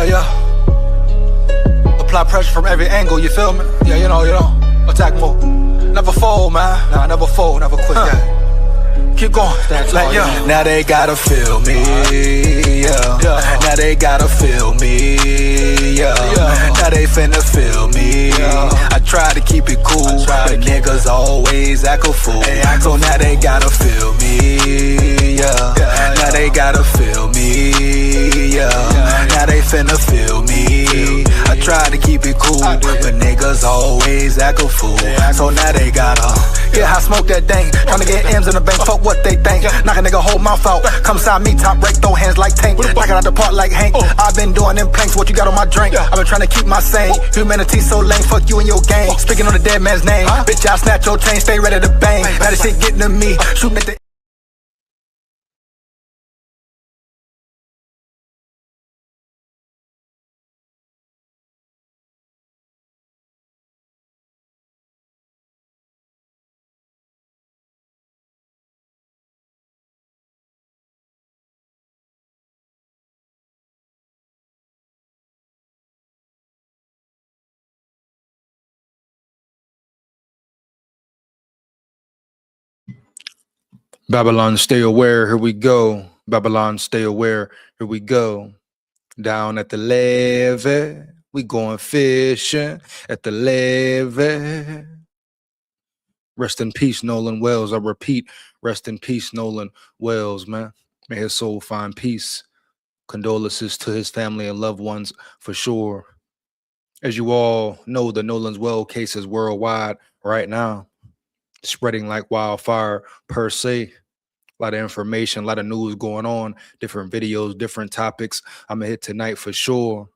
Yeah. Apply pressure from every angle, you feel me? Yeah, you know, attack more. Never fold, man. Nah, never fold, never quit, yeah. Keep going, like, yeah. Now they gotta feel me, yeah. Now they gotta feel me, yeah. Now they finna feel me, yeah. I try to keep it cool, but niggas always act a fool. So now they gotta feel me, yeah. Now they gotta feel me, yeah. Now they finna feel me. I try to keep it cool, but niggas always act a fool. So now they gotta, yeah, I smoke that dang. Tryna get M's in the bank, fuck what they think. Knock a nigga whole mouth out. Come side me, top break, throw hands like Tank. Knock it out the park like Hank. I've been doing them planks, what you got on my drink? I've been trying to keep my sane. Humanity so lame, fuck you and your gang. Speaking on the dead man's name. Bitch, I'll snatch your chain, stay ready to bang. Now this shit getting to me, shooting at the Babylon, stay aware. Here we go. Babylon, stay aware. Here we go. Down at the levee, we going fishing at the levee. Rest in peace, Nolan Wells. I repeat, rest in peace, Nolan Wells, man. May his soul find peace. Condolences to his family and loved ones for sure. As you all know, the Nolan Wells case is worldwide right now, spreading like wildfire per se. A lot of information, a lot of news going on, different videos, different topics. I'm gonna hit tonight for sure.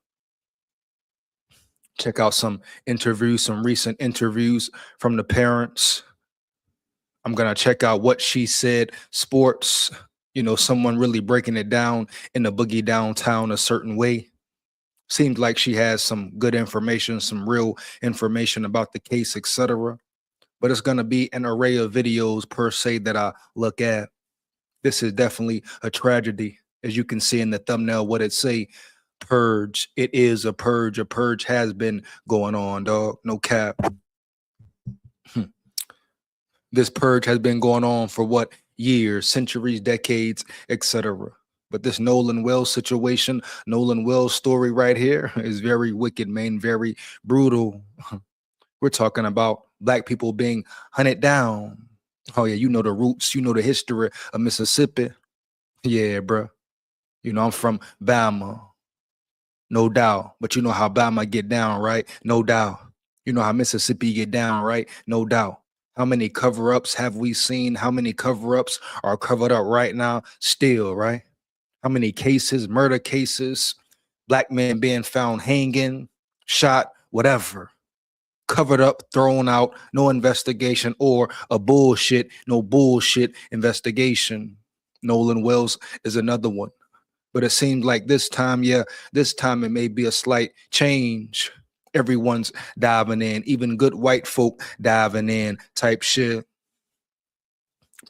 Check out some interviews, some recent interviews from the parents. I'm gonna check out what she said, sports, you know, someone really breaking it down in the boogie downtown a certain way. Seems like she has some good information, some real information about the case, etc. But it's gonna be an array of videos per se that I look at. This is definitely a tragedy. As you can see in the thumbnail, what it say, purge. It is a purge. A purge has been going on, dog. No cap. This purge has been going on for what? Years, centuries, decades, etc. But this Nolan Wells situation, Nolan Wells story right here is very wicked, man, very brutal. We're talking about black people being hunted down. Oh yeah, you know the roots, you know the history of Mississippi. Yeah, bro. You know, I'm from Bama. No doubt. But you know how Bama get down, right? No doubt. You know how Mississippi get down, right? No doubt. How many cover-ups have we seen? How many cover-ups are covered up right now? Still, right? How many cases, murder cases, black men being found hanging, shot, whatever. Covered up, thrown out, no investigation, or a bullshit, no bullshit investigation. Nolan Wells is another one. But it seems like this time, yeah, this time it may be a slight change. Everyone's diving in, even good white folk diving in type shit.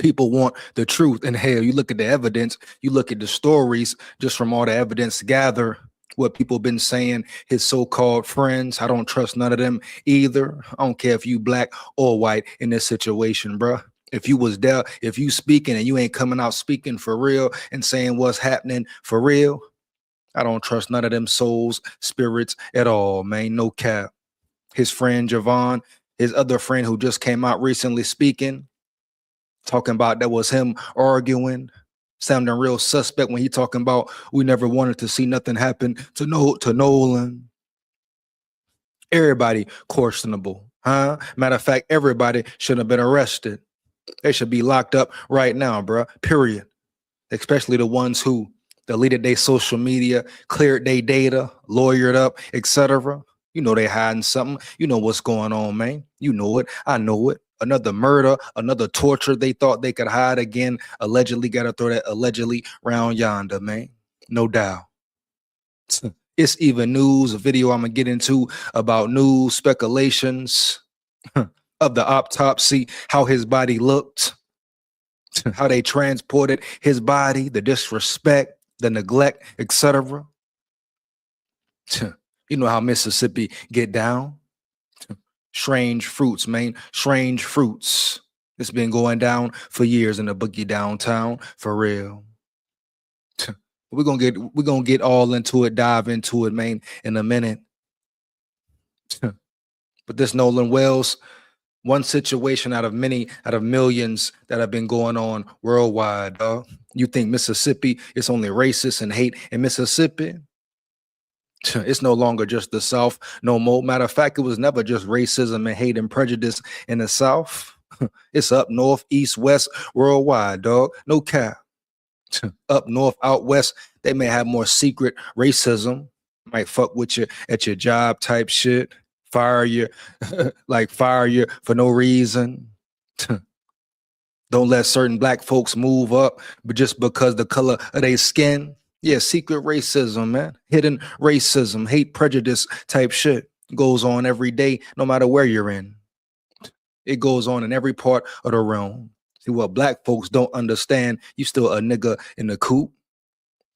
People want the truth. And hell, you look at the evidence, you look at the stories, just from all the evidence gathered, what people been saying, his so-called friends. I don't trust none of them either. I don't care if you black or white in this situation, bruh. If you was there, if you speaking and you ain't coming out speaking for real and saying what's happening for real, I don't trust none of them souls, spirits at all, man. No cap. His friend Javon, his other friend who just came out recently speaking, talking about that was him arguing, sounding real suspect when he talking about we never wanted to see nothing happen to Nolan. Everybody questionable, huh? Matter of fact, everybody should have been arrested. They should be locked up right now, bruh. Period. Especially the ones who deleted their social media, cleared their data, lawyered up, etc. You know they hiding something. You know what's going on, man. You know it. I know it. Another murder, another torture they thought they could hide again. Allegedly, got to throw that allegedly round yonder, man. No doubt. It's even news, a video I'm going to get into about news speculations of the autopsy, how his body looked, how they transported his body, the disrespect, the neglect, etc. You know how Mississippi get down? Strange fruits, man. Strange fruits. It's been going down for years in the boogie downtown, for real. We're gonna get all into it, dive into it, man, in a minute. But this Nolan Wells, one situation out of many, out of millions that have been going on worldwide, dog. You think Mississippi, it's only racist and hate in Mississippi? It's no longer just the South no more. Matter of fact, it was never just racism and hate and prejudice in the South. It's up north, east, west, worldwide, dog. No cap. Up north, out west, they may have more secret racism. Might fuck with you at your job type shit. Fire you, like fire you for no reason. Don't let certain black folks move up, but just because the color of their skin. Yeah, secret racism, man. Hidden racism, hate, prejudice type shit goes on every day, no matter where you're in. It goes on in every part of the realm. See, what black folks don't understand, you still a nigga in the coop.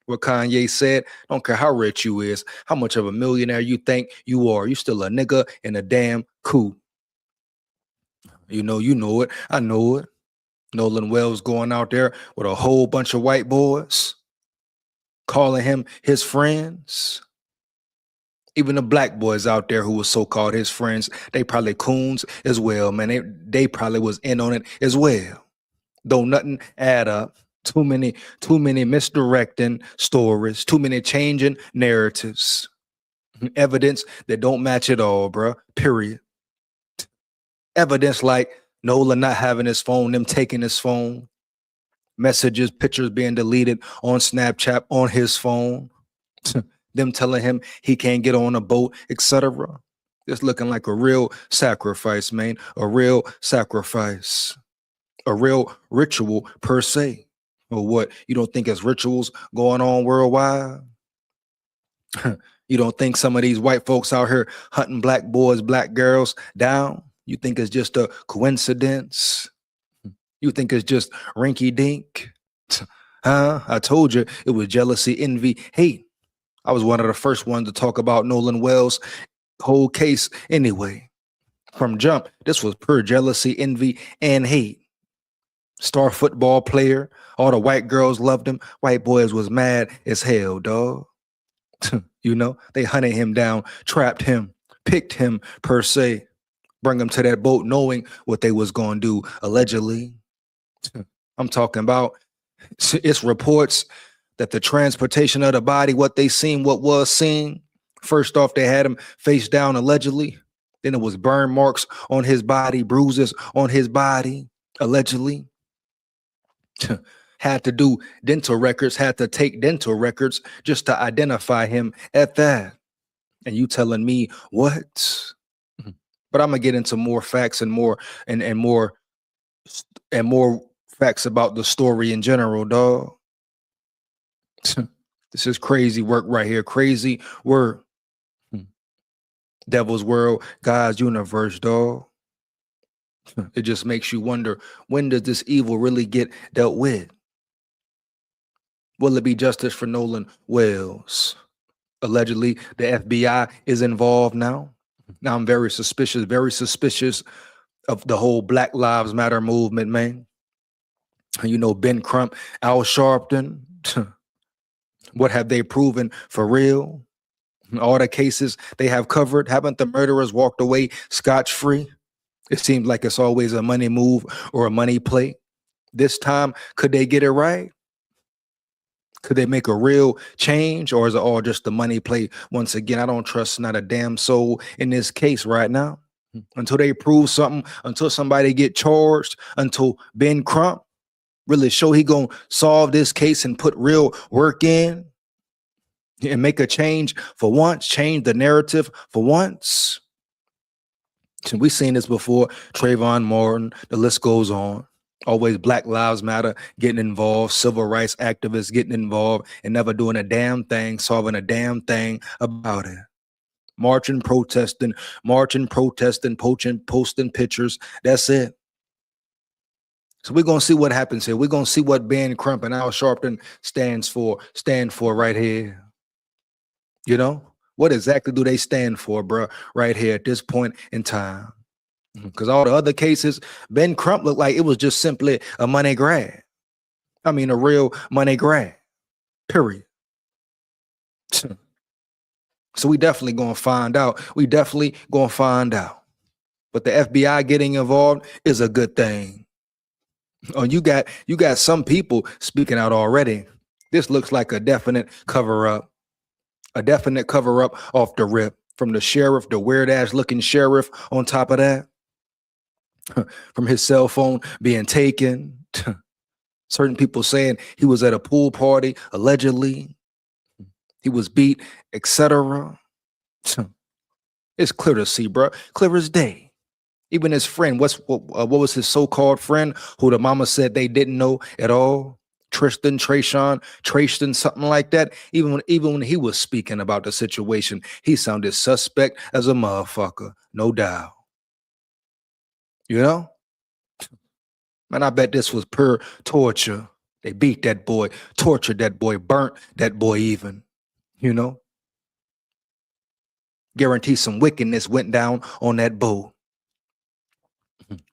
What Kanye said, don't care how rich you is, how much of a millionaire you think you are, you still a nigga in a damn coop. You know it. I know it. Nolan Wells going out there with a whole bunch of white boys, calling him his friends. Even the black boys out there who were so-called his friends, they probably coons as well, man. They probably was in on it as well. Though nothing add up. Too many misdirecting stories, too many changing narratives. Evidence that don't match at all, bro. Period. Evidence like Nolan not having his phone, them taking his phone, messages, pictures being deleted on Snapchat on his phone, them telling him he can't get on a boat, etc. It's looking like a real sacrifice, man. A real sacrifice. A real ritual per se. Or what? You don't think it's rituals going on worldwide? You don't think some of these white folks out here hunting black boys, black girls down? You think it's just a coincidence? You think it's just rinky dink? Huh? I told you it was jealousy, envy, hate. I was one of the first ones to talk about Nolan Wells' whole case anyway. From jump, this was pure jealousy, envy, and hate. Star football player, all the white girls loved him. White boys was mad as hell, dog. You know, they hunted him down, trapped him, picked him per se, bring him to that boat knowing what they was going to do, allegedly. I'm talking about, it's reports that the transportation of the body, what they seen, what was seen, first off, they had him face down, allegedly. Then it was burn marks on his body, bruises on his body, allegedly. Had to do dental records, had to take dental records just to identify him at that. And you telling me what? But I'm gonna get into more facts and more facts about the story in general, dog. This is crazy work right here. Crazy work. Devil's world, God's universe, dog. It just makes you wonder, when does this evil really get dealt with? Will it be justice for Nolan Wells? Allegedly, the FBI is involved now. Now I'm very suspicious of the whole Black Lives Matter movement, man. You know, Ben Crump, Al Sharpton. What have they proven for real? All the cases they have covered, haven't the murderers walked away scotch-free? It seems like it's always a money move or a money play. This time, could they get it right? Could they make a real change, or is it all just the money play? Once again, I don't trust not a damn soul in this case right now. Until they prove something, until somebody get charged, until Ben Crump really show he gonna solve this case and put real work in and make a change for once, change the narrative for once. We've seen this before. Trayvon Martin, the list goes on. Always Black Lives Matter getting involved, civil rights activists getting involved and never doing a damn thing, solving a damn thing about it. Marching, protesting, posting pictures. That's it. So we're going to see what happens here. We're going to see what Ben Crump and Al Sharpton stand for right here. You know, What exactly do they stand for, bro? Right here at this point in time. Because all the other cases, Ben Crump looked like it was just simply a money grab. I mean, a real money grab, period. So we definitely gonna find out. We definitely gonna find out. But the FBI getting involved is a good thing. Oh, you got some people speaking out already. This looks like a definite cover up. A definite cover up off the rip. From the sheriff, the weird ass looking sheriff on top of that. From his cell phone being taken. Certain people saying he was at a pool party, allegedly. He was beat, etc. It's clear to see, bro. Clear as day. Even his friend, what was his so-called friend who the mama said they didn't know at all? Trayston, something like that. Even when he was speaking about the situation, he sounded suspect as a motherfucker, no doubt. You know? Man, I bet this was pure torture. They beat that boy, tortured that boy, burnt that boy even, you know? Guarantee some wickedness went down on that boat.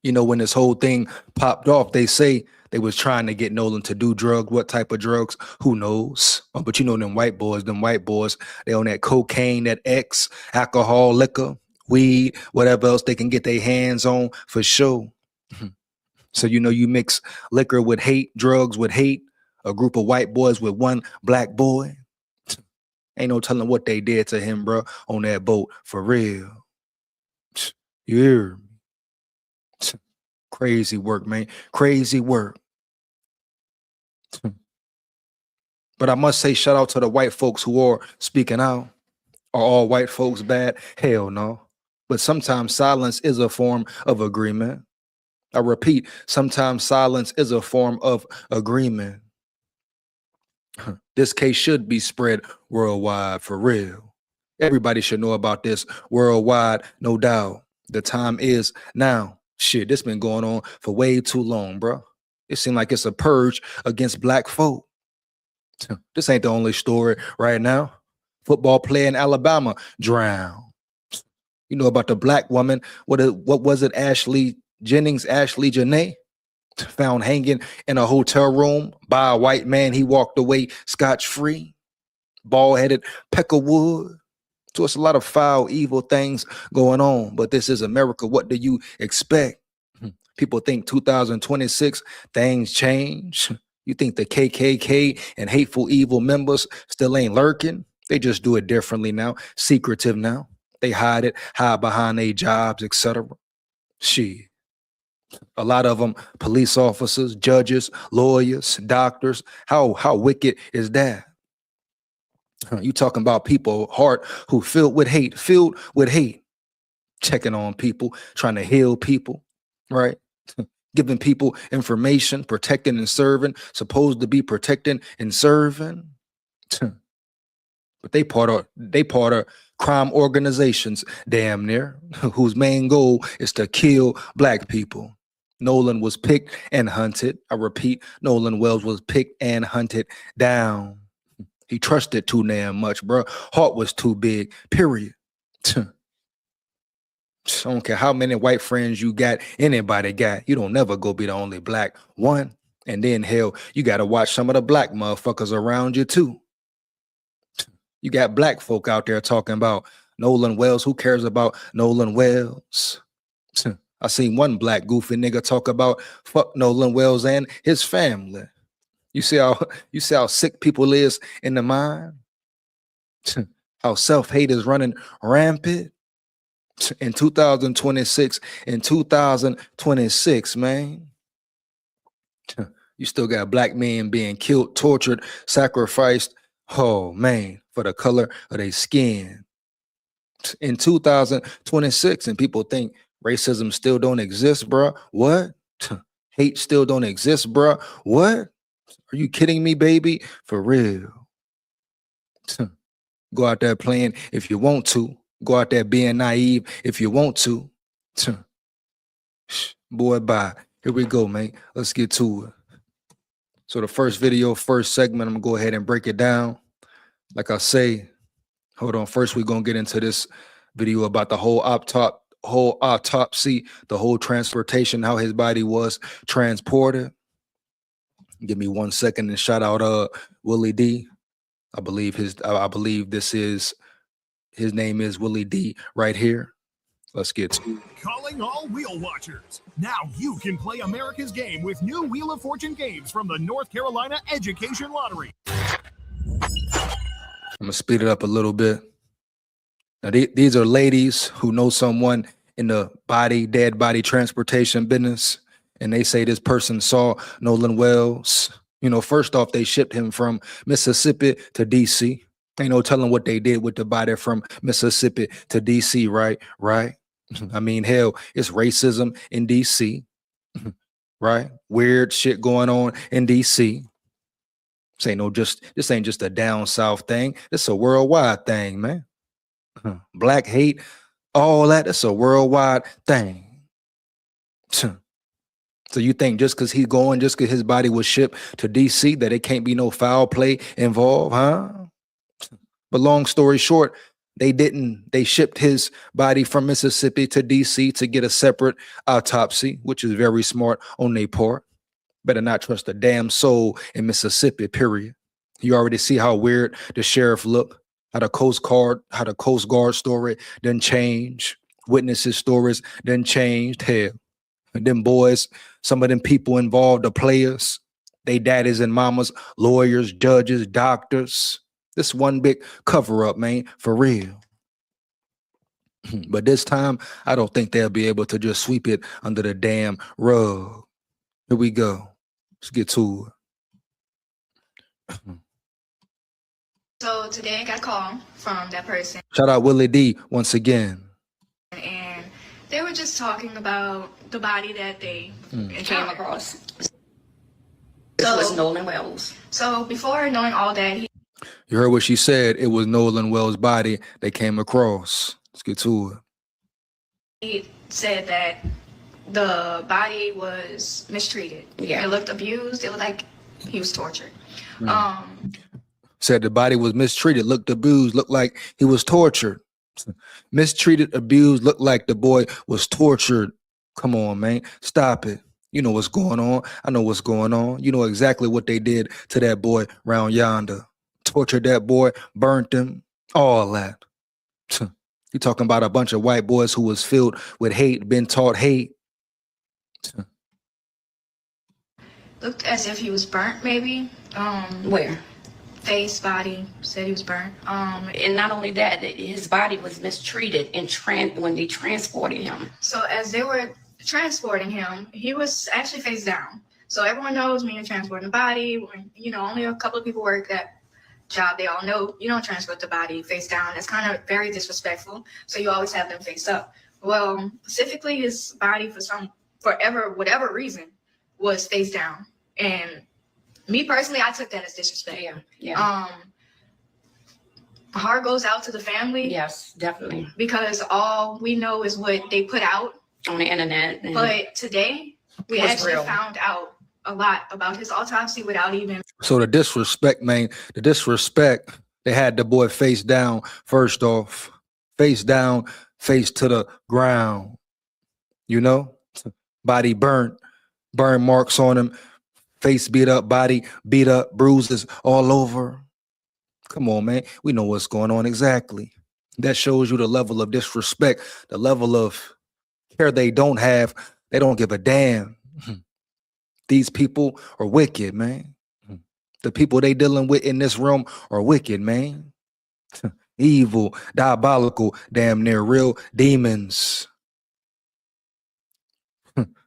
You know, when this whole thing popped off, they say they was trying to get Nolan to do drugs. What type of drugs? Who knows? But you know, them white boys, they on that cocaine, that X, alcohol, liquor, weed, whatever else they can get their hands on for sure. So, you know, you mix liquor with hate, drugs with hate, a group of white boys with one black boy. Ain't no telling what they did to him, bro, on that boat, for real. You hear me? Crazy work, man. Crazy work. But I must say, shout out to the white folks who are speaking out. Are all white folks bad? Hell no. But sometimes silence is a form of agreement. I repeat, sometimes silence is a form of agreement. This case should be spread worldwide, for real. Everybody should know about this worldwide, no doubt. The time is now. Shit, this been going on for way too long, bro. It seems like it's a purge against black folk. This ain't the only story right now. Football player in Alabama drowned. You know about the black woman, what was it, Ashley Janae? Found hanging in a hotel room by a white man. He walked away scotch-free. Bald-headed Peckerwood. So it's a lot of foul, evil things going on. But this is America. What do you expect? People think 2026, things change. You think the KKK and hateful, evil members still ain't lurking? They just do it differently now, secretive now. They hide behind their jobs, etc. Shit. A lot of them, police officers, judges, lawyers, doctors. How wicked is that? You talking about people, heart who filled with hate, checking on people, trying to heal people, right? Giving people information, protecting and serving, supposed to be protecting and serving. But they part of crime organizations, damn near, whose main goal is to kill black people. Nolan was picked and hunted. I repeat, Nolan Wells was picked and hunted down. He trusted too damn much, bro. Heart was too big, period. I don't care how many white friends you got, anybody got. You don't never go be the only black one. And then, hell, you got to watch some of the black motherfuckers around you, too. You got black folk out there talking about Nolan Wells. Who cares about Nolan Wells? I seen one black goofy nigga talk about fuck Nolan Wells and his family. You see how sick people is in the mind? How self-hate is running rampant in 2026. In 2026, man. You still got black men being killed, tortured, sacrificed. Oh man, for the color of their skin. In 2026, and people think racism still don't exist, bruh. What? Hate still don't exist, bruh. What? Are you kidding me, baby? For real. Go out there playing if you want to. Go out there being naive if you want to. Boy, bye. Here we go, man. Let's get to it. So the first video, first segment, I'm gonna go ahead and break it down. Like I say, Hold on. First, we're gonna get into this video about the whole autopsy, the whole transportation, how his body was transported. Give me 1 second and shout out Willie D. I believe his name is Willie D right here. Let's get to it. Calling all wheel watchers. Now you can play America's game with new Wheel of Fortune games from the North Carolina Education Lottery. I'm gonna speed it up a little bit. Now, these are ladies who know someone in the dead body transportation business, and they say this person saw Nolan Wells. You know, first off, they shipped him from Mississippi to DC. Ain't no telling what they did with the body from Mississippi to DC, right? Right. I mean, hell, it's racism in DC, right? Weird shit going on in DC. This ain't just a down south thing. It's a worldwide thing, man. Black hate, all that. It's a worldwide thing. So you think just because his body was shipped to DC that it can't be no foul play involved, huh? But long story short, they shipped his body from Mississippi to DC to get a separate autopsy, which is very smart on their part. Better not trust a damn soul in Mississippi, period. You already see how weird the sheriff looked, how the Coast Guard story didn't change. Witnesses' stories didn't change. Hell, and them boys, some of them people involved, the players, they daddies and mamas, lawyers, judges, doctors. This one big cover up, man, for real. But this time, I don't think they'll be able to just sweep it under the damn rug. Here we go. Let's get to it. So today I got a call from that person. Shout out Willie D once again. And they were just talking about the body that they came across. This was Nolan Wells. So before knowing all that, you heard what she said. It was Nolan Wells' body they came across. Let's get to it. He said that the body was mistreated. Yeah. It looked abused. It looked like he was tortured. Said the body was mistreated, looked abused, looked like he was tortured. Mistreated, abused, looked like the boy was tortured. Come on, man. Stop it. You know what's going on. I know what's going on. You know exactly what they did to that boy round yonder. Tortured that boy, burnt him, all that. You talking about a bunch of white boys who was filled with hate, been taught hate. Looked as if he was burnt, maybe. Where? Face, body, said he was burnt. And not only that, his body was mistreated when they transported him. So as they were transporting him, he was actually face down. So everyone knows when you're transporting a body, when, only a couple of people work that job, they all know you don't transport the body face down. It's kind of very disrespectful. So you always have them face up. Well, specifically his body whatever reason was face down. And me personally, I took that as disrespect. Yeah. Heart goes out to the family. Yes, definitely. Because all we know is what they put out on the internet. But today, we actually found out a lot about his autopsy without even. So the disrespect, man, they had the boy face down, first off. Face down, face to the ground. Body burnt marks on him. Face beat up, body beat up, bruises all over. Come on, man. We know what's going on exactly. That shows you the level of disrespect, the level of care they don't have. They don't give a damn. These people are wicked, man. The people they dealing with in this room are wicked, man. Evil, diabolical, damn near real demons.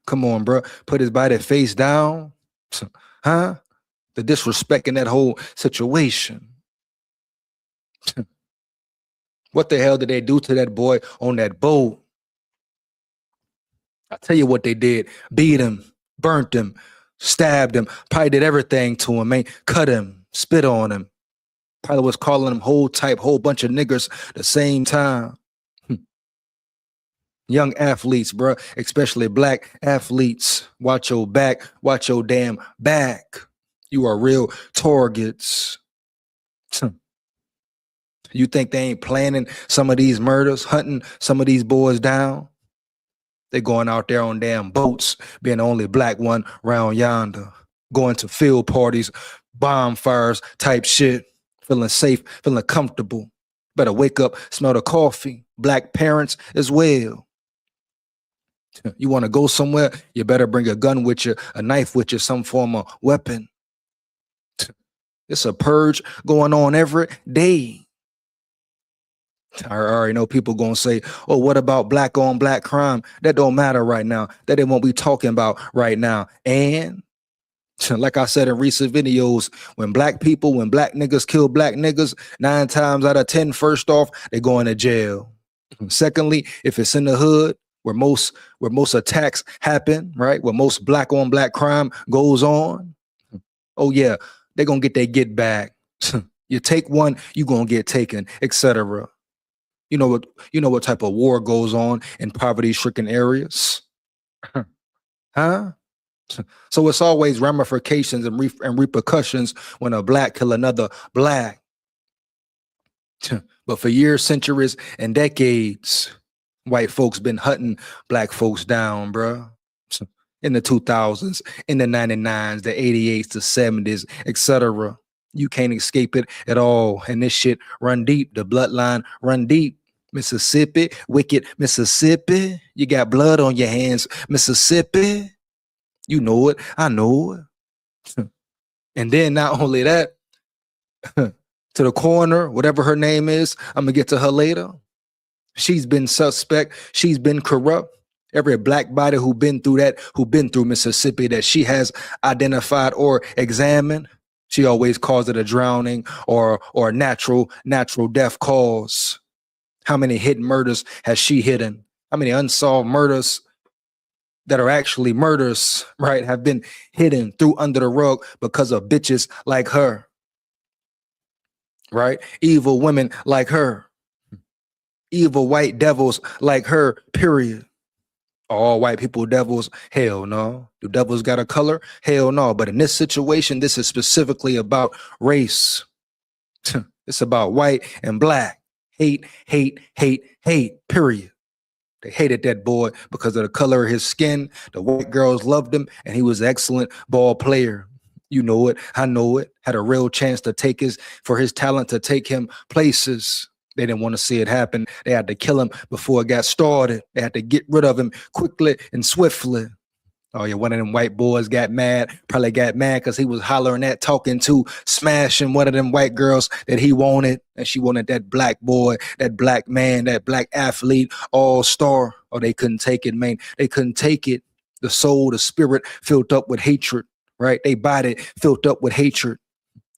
Come on, bro. Put his body face down. Huh? The disrespect in that whole situation. What the hell did they do to that boy on that boat? I'll tell you what they did. Beat him, burnt him, stabbed him, probably did everything to him, man. Cut him, spit on him. Probably was calling him whole bunch of niggers the same time. Young athletes, bro, especially black athletes, watch your back, watch your damn back. You are real targets. You think they ain't planning some of these murders, hunting some of these boys down? They going out there on damn boats, being the only black one round yonder, going to field parties, bonfires type shit, feeling safe, feeling comfortable. Better wake up, smell the coffee. Black parents as well. You want to go somewhere, you better bring a gun with you, a knife with you, some form of weapon. It's a purge going on every day. I already know people gonna say, oh, what about black on black crime? That don't matter right now. That ain't what we talking about right now. And like I said in recent videos, when black niggas kill black niggas, 9 times out of 10, first off, they going to jail. Secondly, if it's in the hood where most attacks happen, right? Where most black on black crime goes on, oh yeah, they're gonna get their get back. You take one, you gonna get taken, etc. You know what type of war goes on in poverty-stricken areas? Huh? So it's always ramifications and repercussions when a black kill another black. But for years, centuries, and decades, white folks been hunting black folks down, bruh. In the 2000s, in the 99s, the 88s, the 70s, etc. You can't escape it at all. And this shit run deep. The bloodline run deep. Mississippi, wicked Mississippi. You got blood on your hands, Mississippi. You know it. I know it. And then not only that, to the coroner, whatever her name is, I'm going to get to her later. She's been suspect. She's been corrupt. Every black body who been through Mississippi that she has identified or examined, she always calls it a drowning or natural death cause. How many hidden murders has she hidden? How many unsolved murders that are actually murders, right, have been hidden through under the rug because of bitches like her, right? Evil women like her. Evil white devils like her, period. All white people devils? Hell no. Do devils got a color? Hell no. But in this situation, this is specifically about race. It's about white and black. Hate, period. They hated that boy because of the color of his skin. The white girls loved him, and he was an excellent ball player. You know it. I know it. Had a real chance to for his talent to take him places. They didn't want to see it happen. They had to kill him before it got started. They had to get rid of him quickly and swiftly. Oh yeah, one of them white boys got mad, probably got mad because he was hollering at, talking to, smashing one of them white girls that he wanted. And she wanted that black boy, that black man, that black athlete, all-star. Oh, they couldn't take it, man. They couldn't take it. The soul, the spirit filled up with hatred, right? They body filled up with hatred.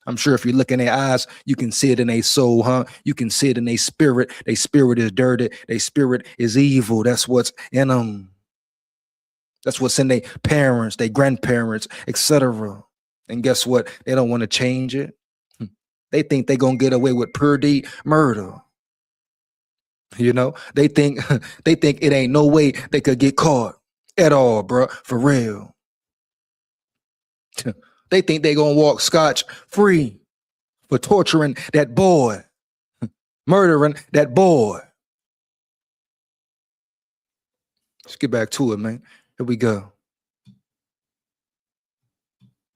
I'm sure if you look in their eyes, you can see it in their soul, huh? You can see it in their spirit. Their spirit is dirty. Their spirit is evil. That's what's in them. That's what's in their parents, their grandparents, etc. And guess what? They don't want to change it. They think they're going to get away with purge murder. You know, they think it ain't no way they could get caught at all, bro. For real. They think they're going to walk scotch free for torturing that boy, murdering that boy. Let's get back to it, man. Here we go.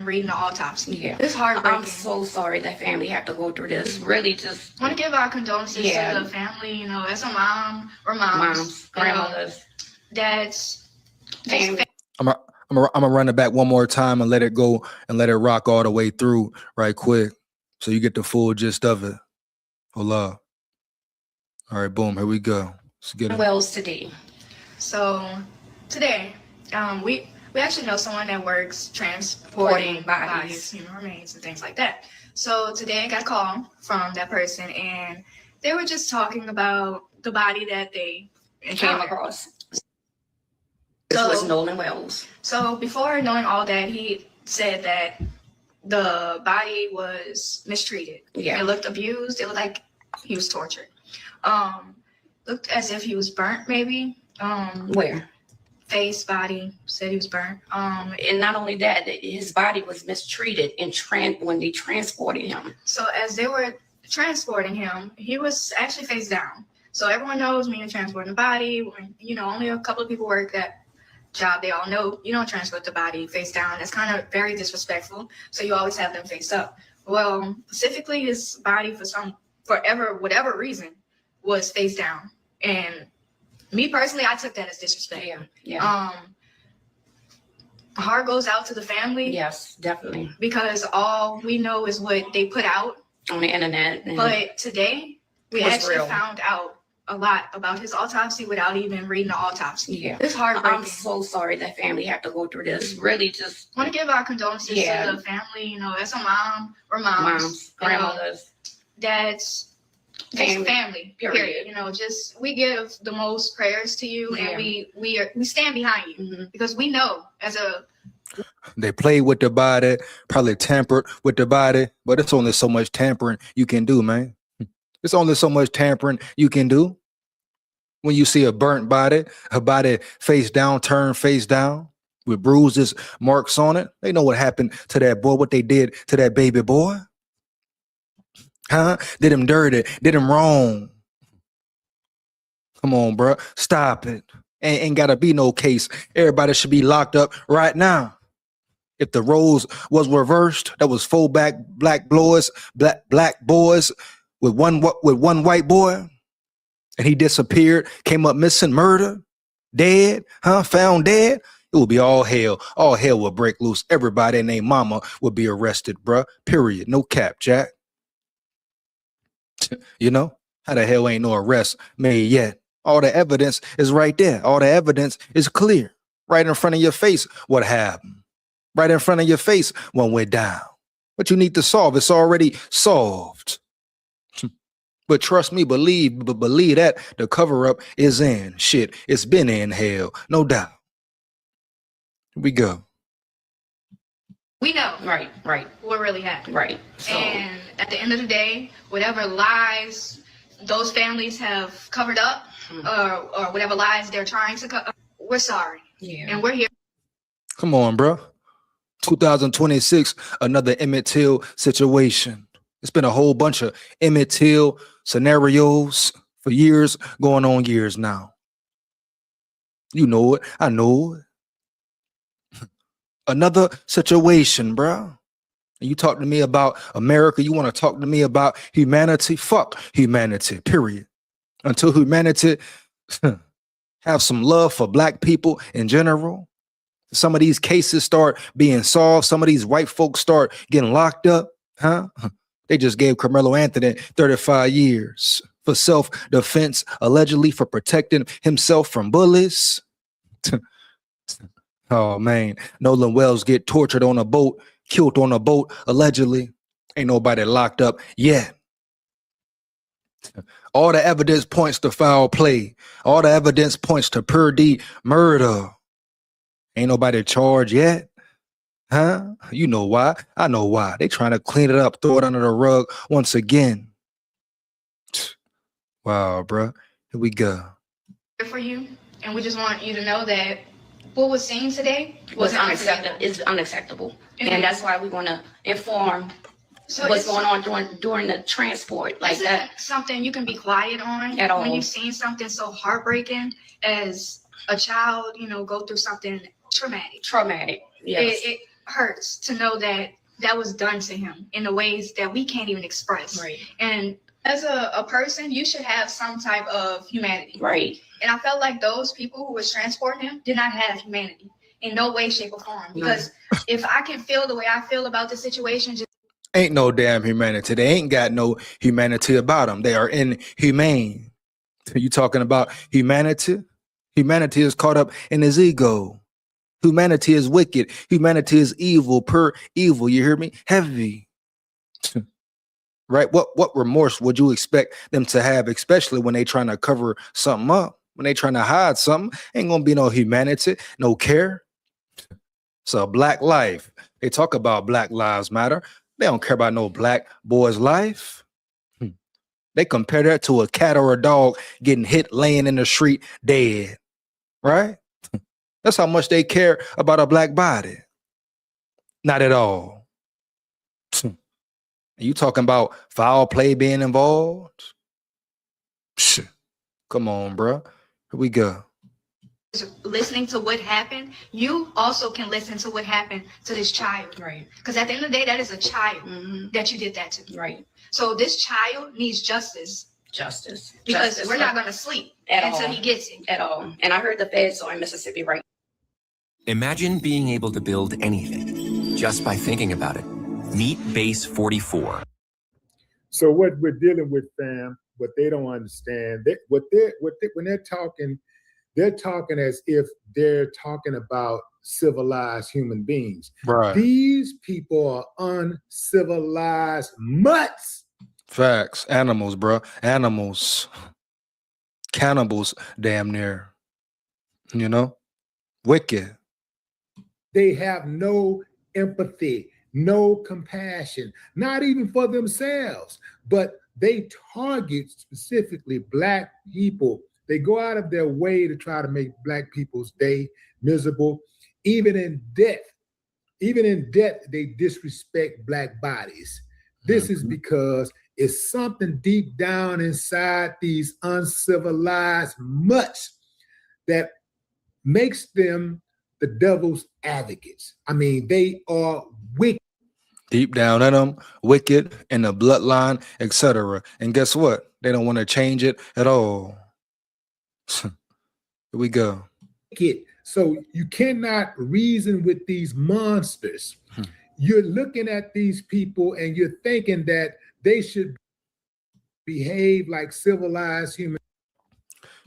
Reading the autopsy. Yeah. It's heartbreaking. I'm so sorry that family had to go through this. Really just want to give our condolences to the family, you know, as a mom or moms, grandmothers, dads, family. I'm gonna run it back one more time and let it go and let it rock all the way through right quick so you get the full gist of it. Hold up. All right, boom, here we go. Let's get it. Wells today. So today, we actually know someone that works transporting bodies, human remains, and things like that. So today I got a call from that person, and they were just talking about the body that they came across. This was Nolan Wells. So before knowing all that, he said that the body was mistreated. Yeah. It looked abused. It looked like he was tortured. Looked as if he was burnt, maybe. Where? Face, body, said he was burnt. And not only that, his body was mistreated when they transported him. So as they were transporting him, he was actually face down. So everyone knows when you're transporting the body, when, only a couple of people work that job, they all know you don't transport the body face down. That's kind of very disrespectful. So you always have them face up. Well, specifically his body whatever reason was face down. And me personally, I took that as disrespect. Yeah. My heart goes out to the family. Yes, definitely. Because all we know is what they put out on the internet. But today we actually found out a lot about his autopsy without even reading the autopsy. Yeah. It's heartbreaking. I'm so sorry that family had to go through this. Really just want to give our condolences to the family, as a mom or moms, grandmothers, dads, family, period. We give the most prayers to you, and we stand behind you because we know they played with the body, probably tampered with the body, but it's only so much tampering you can do, man. It's only so much tampering you can do. When you see a burnt body, a body face down, turned face down, with bruises, marks on it, they know what happened to that boy, what they did to that baby boy. Huh? Did him dirty, did him wrong. Come on, bro. Stop it. Ain't gotta be no case. Everybody should be locked up right now. If the roles was reversed, that was full black boys with one white boy, and he disappeared, came up missing, murder, dead, found dead, it would be all hell. All hell would break loose. Everybody and their mama would be arrested, bruh. Period. No cap, Jack. How the hell ain't no arrest made yet? All the evidence is right there. All the evidence is clear. Right in front of your face, what happened? Right in front of your face, what went down. What you need to solve, it's already solved. But trust me, believe that the cover-up is in. Shit, it's been in hell, no doubt. Here we go. We know. Right. What really happened. Right. So, and at the end of the day, whatever lies those families have covered up, or whatever lies they're trying to cover, we're sorry. Yeah. And we're here. Come on, bro. 2026, another Emmett Till situation. It's been a whole bunch of Emmett Till scenarios for years, going on years now. You know it. I know it. Another situation, bro. You talk to me about America. You want to talk to me about humanity? Fuck humanity, period. Until humanity have some love for black people in general. Some of these cases start being solved. Some of these white folks start getting locked up. They just gave Carmelo Anthony 35 years for self-defense, allegedly for protecting himself from bullies. Oh, man. Nolan Wells get tortured on a boat, killed on a boat, allegedly. Ain't nobody locked up yet. All the evidence points to foul play. All the evidence points to Purdy murder. Ain't nobody charged yet. You know why? I know why. They trying to clean it up, throw it under the rug once again. Wow, bro. Here we go. For you, and we just want you to know that what was seen today was unacceptable. It's unacceptable, and that's why we want to inform what's going on during the transport. Like that, something you can be quiet on at all. When you've seen something so heartbreaking as a child, go through something traumatic. Yes. It hurts to know that was done to him in the ways that we can't even express. Right. And as a person, you should have some type of humanity. Right. And I felt like those people who was transporting him did not have humanity in no way, shape, or form. Because if I can feel the way I feel about the situation, ain't no damn humanity. They ain't got no humanity about them. They are inhumane. You talking about humanity? Humanity is caught up in his ego. Humanity is wicked. Humanity is evil, evil. You hear me? Heavy. Right? What remorse would you expect them to have, especially when they trying to cover something up? When they trying to hide something, ain't gonna be no humanity, no care. It's a black life. They talk about Black Lives Matter. They don't care about no black boy's life. They compare that to a cat or a dog getting hit, laying in the street, dead. Right? That's how much they care about a black body. Not at all. You talking about foul play being involved? Psh, come on, bro. Here we go. Listening to what happened, you also can listen to what happened to this child. Right. Because at the end of the day, that is a child that you did that to. Right. So this child needs justice. Justice. Because Justice we're not going to sleep until he gets it. At all. And I heard the feds are in Mississippi right. Imagine being able to build anything just by thinking about it. Meet Base 44. So what we're dealing with, fam, what they don't understand, when they're talking as if they're talking about civilized human beings. Right. These people are uncivilized mutts. Facts. Animals, bro. Animals. Cannibals, damn near. You know? Wicked. They have no empathy, no compassion, not even for themselves, but they target specifically Black people. They go out of their way to try to make Black people's day miserable. Even in death, they disrespect Black bodies. This is because it's something deep down inside these uncivilized mutts that makes them the devil's advocates. I mean, they are wicked. Deep down in them, wicked, in the bloodline, etc. And guess what? They don't want to change it at all. Here we go. So you cannot reason with these monsters. You're looking at these people and you're thinking that they should behave like civilized humans.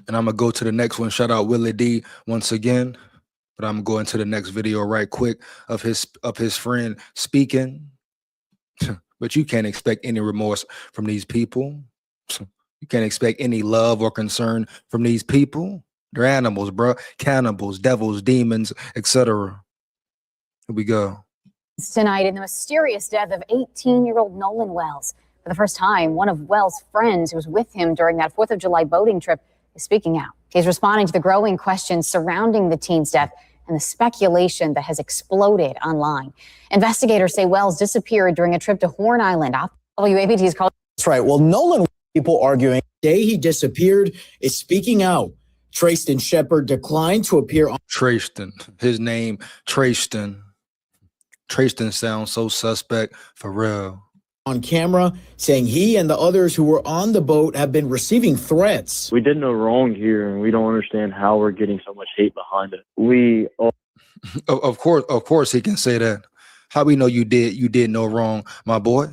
And I'm going to go to the next one. Shout out Willie D once again. But I'm going to the next video right quick of his friend speaking. But you can't expect any remorse from these people. You can't expect any love or concern from these people. They're animals, bro. Cannibals, devils, demons, etc. Here we go. Tonight in the mysterious death of 18-year-old Nolan Wells. For the first time, one of Wells' friends who was with him during that 4th of July boating trip is speaking out. He's responding to the growing questions surrounding the teen's death and the speculation that has exploded online. Investigators say Wells disappeared during a trip to Horn Island. WAPT's called. That's right. Well, Nolan, people arguing the day he disappeared, is speaking out. Trayston Shepard declined to appear on. Trayston. His name, Trayston. Trayston sounds so suspect for real. On camera, saying he and the others who were on the boat have been receiving threats. We did no wrong here, and we don't understand how we're getting so much hate behind it. Of course he can say that. How we know you did no wrong, my boy?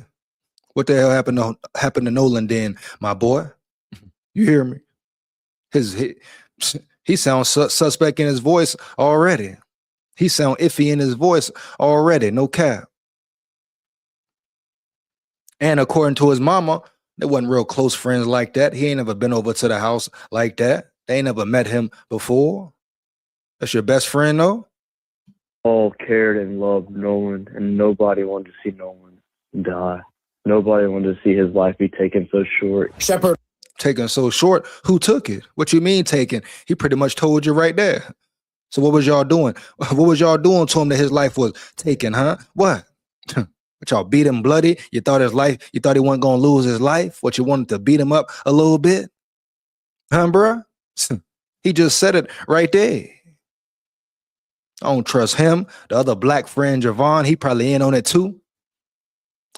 What the hell happened to Nolan then, my boy? You hear me? He sounds suspect in his voice already. He sound iffy in his voice already, no cap. And according to his mama, they wasn't real close friends like that. He ain't never been over to the house like that. They ain't never met him before. That's your best friend, though? All cared and loved Nolan, and nobody wanted to see Nolan die. Nobody wanted to see his life be taken so short. Shepard. Taken so short? Who took it? What you mean taken? He pretty much told you right there. So what was y'all doing? What was y'all doing to him that his life was taken, huh? What? What, y'all beat him bloody? You thought he wasn't gonna lose his life? What, you wanted to beat him up a little bit? Huh, bruh? He just said it right there. I don't trust him. The other Black friend, Javon, he probably in on it too.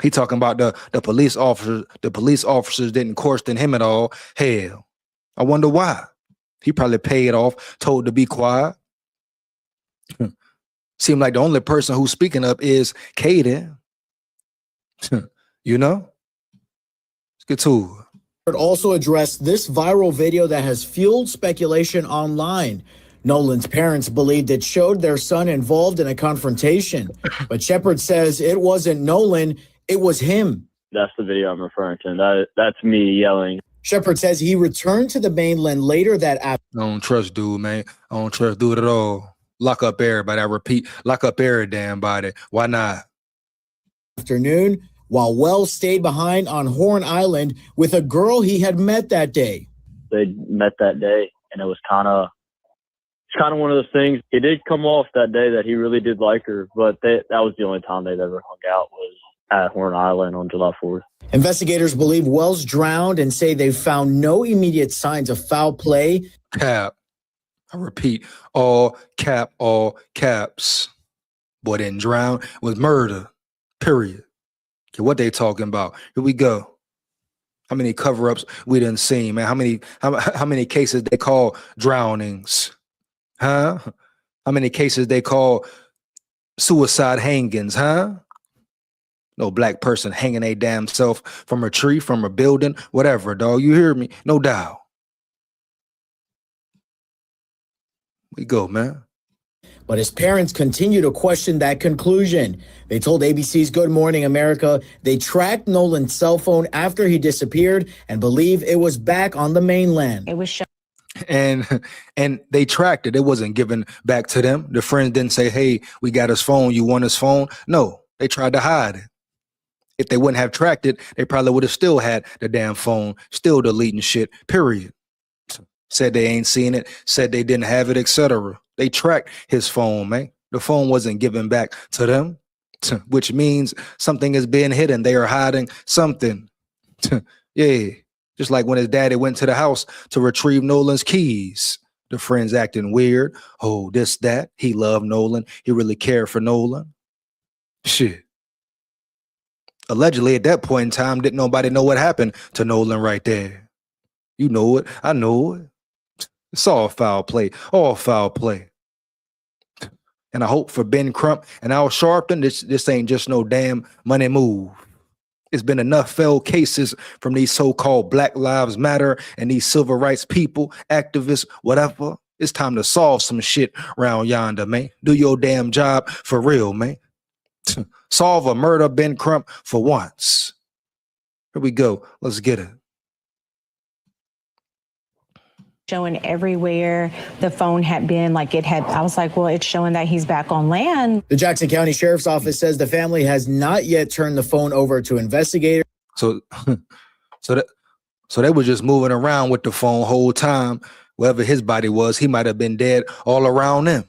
He talking about the police officers. The police officers didn't question him at all. Hell, I wonder why. He probably paid off, told to be quiet. Seemed like the only person who's speaking up is Katie. You know? Let's get to it. Also addressed this viral video that has fueled speculation online. Nolan's parents believed it showed their son involved in a confrontation, but Shepard says it wasn't Nolan, it was him. That's the video I'm referring to. That's me yelling. Shepard says he returned to the mainland later that afternoon. I don't trust dude, man. I don't trust dude at all. Lock up everybody. I repeat, lock up every damn body. Why not? Afternoon, while Wells stayed behind on Horn Island with a girl he had met that day. They met that day, and it was kind of one of those things. It did come off that day that he really did like her, but that was the only time they'd ever hung out was at Horn Island on July 4th. Investigators believe Wells drowned and say they found no immediate signs of foul play. Cap. I repeat, all cap, all caps. Boy didn't drown, it was murder. Period. Okay, what they talking about? Here we go. How many cover-ups we done seen, man? How many cases they call drownings? Huh? How many cases they call suicide hangings, huh? No black person hanging a damn self from a tree, from a building, whatever, dog. You hear me? No doubt. We go, man. But his parents continue to question that conclusion. They told ABC's Good Morning America they tracked Nolan's cell phone after he disappeared and believe it was back on the mainland. It was shown. And they tracked it. It wasn't given back to them. The friends didn't say, hey, we got his phone. You want his phone? No, they tried to hide it. If they wouldn't have tracked it, they probably would have still had the damn phone, still deleting shit, period. Said they ain't seen it, said they didn't have it, etc. They tracked his phone, man. The phone wasn't given back to them, which means something is being hidden. They are hiding something. Yeah. Just like when his daddy went to the house to retrieve Nolan's keys. The friends acting weird. Oh, this, that. He loved Nolan. He really cared for Nolan. Shit. Allegedly, at that point in time, didn't nobody know what happened to Nolan right there. You know it. I know it. It's all foul play. All foul play. And I hope for Ben Crump and Al Sharpton, this ain't just no damn money move. It's been enough failed cases from these so-called Black Lives Matter and these civil rights people, activists, whatever. It's time to solve some shit around yonder, man. Do your damn job for real, man. Solve a murder, Ben Crump, for once. Here we go. Let's get it. Showing everywhere the phone had been, like it had. I was like, well, it's showing that he's back on land. The Jackson County Sheriff's Office says the family has not yet turned the phone over to investigators. So they were just moving around with the phone whole time. Wherever his body was, he might have been dead all around them.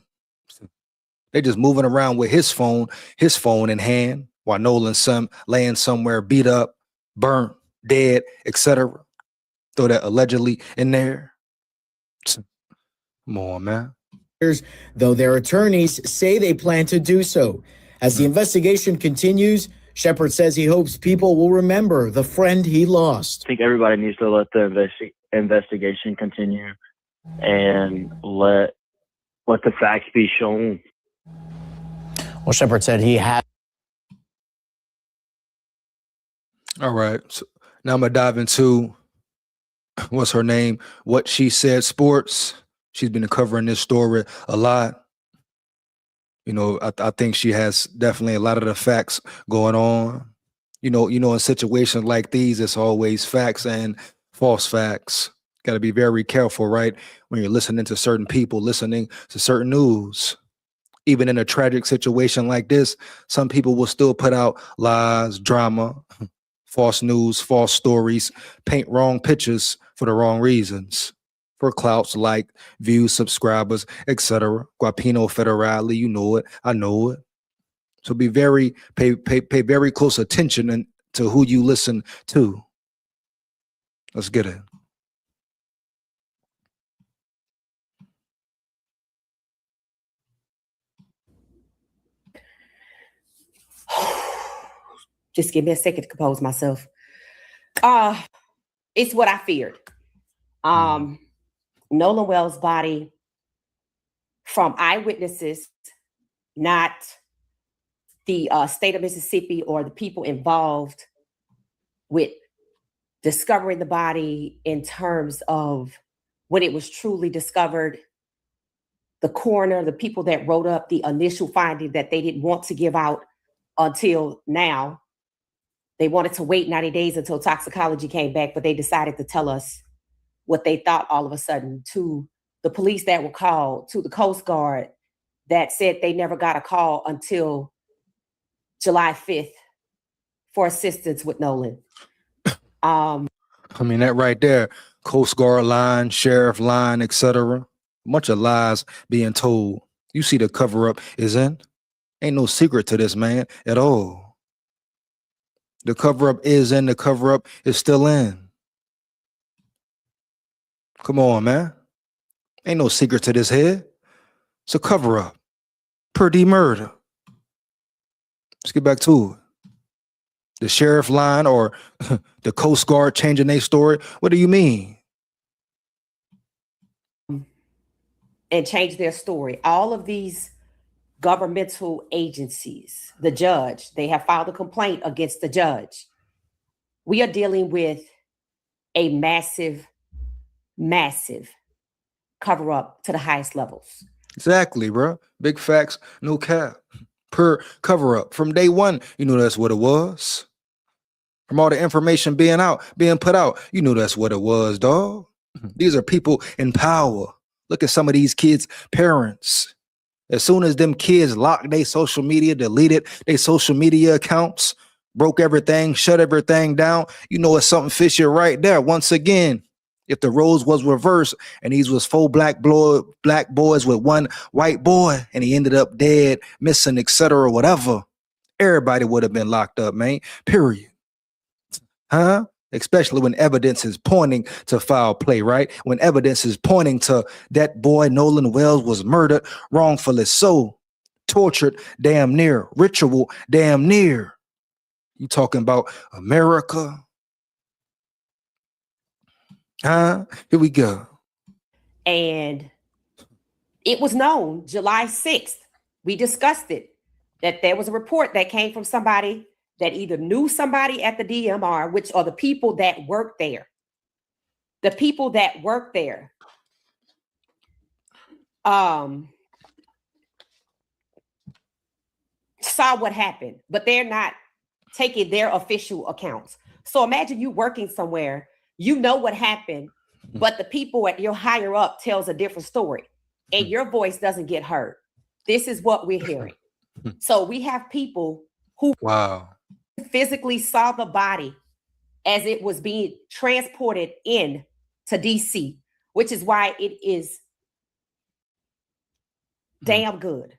They just moving around with his phone in hand, while Nolan's son laying somewhere beat up, burnt, dead, etc. Throw that allegedly in there. Come on, man. Though their attorneys say they plan to do so. As the investigation continues, Shepard says he hopes people will remember the friend he lost. I think everybody needs to let the investigation continue and let the facts be shown. Well, Shepard said he had. All right. So now I'm going to dive into what's her name? What She Said Sports. She's been covering this story a lot. You know, I think she has definitely a lot of the facts going on. You know, in situations like these, it's always facts and false facts. Got to be very careful, right? When you're listening to certain people, listening to certain news. Even in a tragic situation like this, some people will still put out lies, drama, false news, false stories, paint wrong pictures for the wrong reasons. For clouts, like views, subscribers, etc. Guapino Federale, you know it, I know it. So pay very close attention to who you listen to. Let's get it. Just give me a second to compose myself. It's what I feared. Nolan Wells' body, from eyewitnesses, not the state of Mississippi or the people involved with discovering the body in terms of when it was truly discovered, the coroner, the people that wrote up the initial finding that they didn't want to give out until now. They wanted to wait 90 days until toxicology came back, but they decided to tell us what they thought all of a sudden. To the police that were called, to the Coast Guard that said they never got a call until July 5th for assistance with Nolan. I mean, that right there, Coast Guard line, sheriff line, etc. A bunch of lies being told. You see the cover up is in. Ain't no secret to this, man, at all. The cover-up is in, the cover-up is still in. Come on, man. Ain't no secret to this here. It's a cover-up. Purdy murder. Let's get back to it. The sheriff line or the Coast Guard changing their story. What do you mean? And change their story. All of these governmental agencies, the judge, they have filed a complaint against the judge. We are dealing with a massive, massive cover up to the highest levels. Exactly, bro. Big facts, no cap. Per cover up. From day one, you knew that's what it was. From all the information being put out, you knew that's what it was, dog. These are people in power. Look at some of these kids' parents. As soon as them kids locked their social media, deleted their social media accounts, broke everything, shut everything down, you know it's something fishy right there. Once again, if the roles was reversed and these was 4 black boys with 1 white boy and he ended up dead, missing, etc., whatever, everybody would have been locked up, man. Period. Huh? Especially when evidence is pointing to foul play, right? When evidence is pointing to that boy Nolan Wells was murdered wrongfully so, tortured damn near, ritual damn near. You talking about America? Huh? Here we go. And it was known July 6th. We discussed it, that there was a report that came from somebody that either knew somebody at the DMR, which are the people that work there. The people that work there. Saw what happened, but they're not taking their official accounts. So imagine you working somewhere, you know what happened, but the people at your higher up tells a different story and your voice doesn't get heard. This is what we're hearing. So we have people who physically saw the body as it was being transported in to DC, which is why it is damn good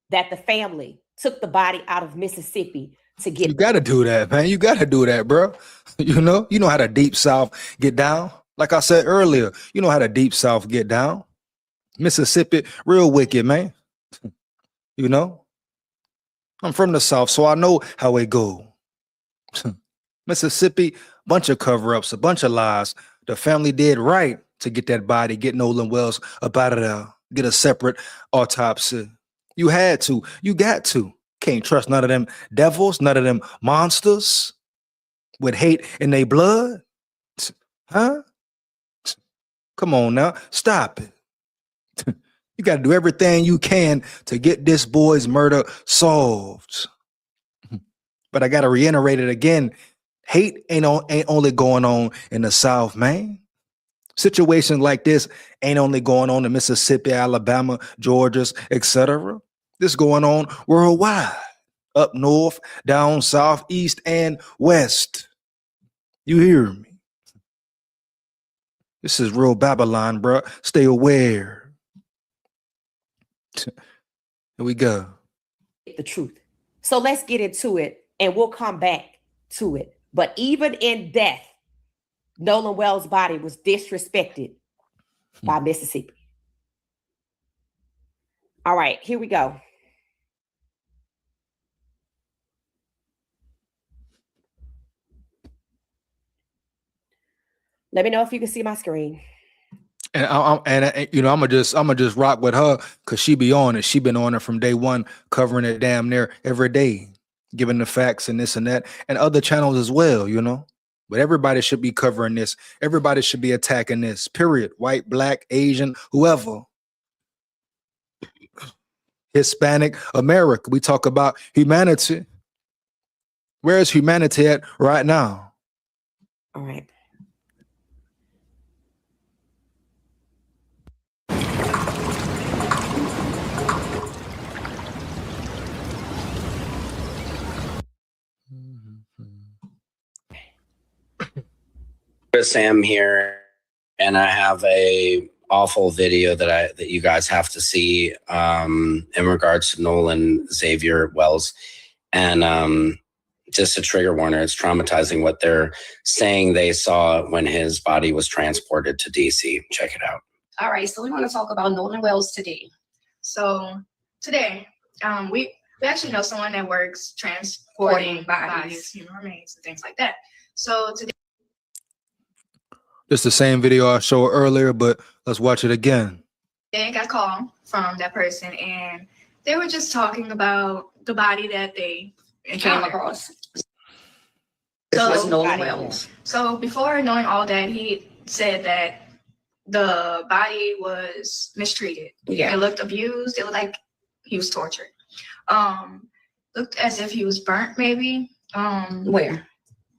that the family took the body out of Mississippi to get. You got to do that, man. You got to do that, bro. You know how the Deep South get down. Like I said earlier, you know how the Deep South get down. Mississippi, real wicked, man. You know, I'm from the South, so I know how it go. Mississippi, bunch of cover-ups, a bunch of lies. The family did right to get that body, get Nolan Wells up out of there, get a separate autopsy. You had to, you got to. Can't trust none of them devils, none of them monsters with hate in their blood. Huh? Come on now, stop it. You got to do everything you can to get this boy's murder solved. But I got to reiterate it again. Hate ain't only going on in the South, man. Situations like this ain't only going on in Mississippi, Alabama, Georgia, etc. This going on worldwide, up north, down south, east, and west. You hear me? This is real Babylon, bro. Stay aware. Here we go. The truth. So let's get into it and we'll come back to it. But even in death, Nolan Wells' body was disrespected by Mississippi. All right, here we go. Let me know if you can see my screen. And I'm gonna just rock with her because she be on it. She been on it from day one, covering it damn near every day, giving the facts and this and that, and other channels as well, you know. But everybody should be covering this. Everybody should be attacking this. Period. White, black, Asian, whoever. Hispanic, America. We talk about humanity. Where is humanity at right now? All right. Sam here, and I have a awful video that you guys have to see in regards to Nolan Xavier Wells. And just a trigger warning. It's traumatizing what they're saying they saw when his body was transported to DC. Check it out. All right, so we want to talk about Nolan Wells today. So today, we actually know someone that works transporting bodies, human remains, and things like that. So today, It's the same video I showed earlier, but let's watch it again. they got a call from that person, and they were just talking about the body that they Came across. So, It was Nolan Wells. So before knowing all that, he said that the body was mistreated. Yeah. It looked abused. It looked like he was tortured. Looked as if he was burnt, maybe. Where?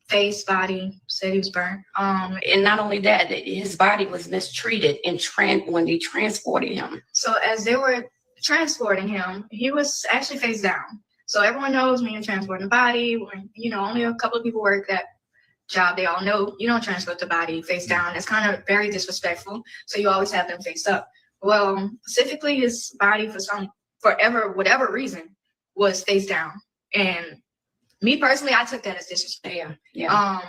Face, body, said he was burnt. And not only that, his body was mistreated and when they transported him. So as they were transporting him, he was actually face down. So everyone knows when you're transporting a body, when, you know, only a couple of people work that job, they all know you don't transport the body face down. It's kind of very disrespectful. So you always have them face up. Well, specifically his body whatever reason was face down. And me personally, I took that as disrespect. Yeah.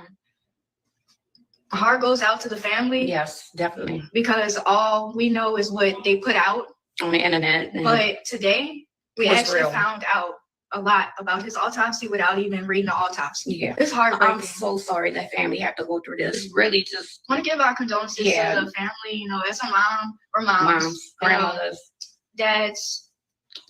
Heart goes out to the family. Yes, definitely. Because all we know is what they put out on the internet. But today we actually found out a lot about his autopsy without even reading the autopsy. Yeah. It's heartbreaking. I'm so sorry that family had to go through this. Really just want to give our condolences to the family, you know, as a mom or moms, grandmothers, dads,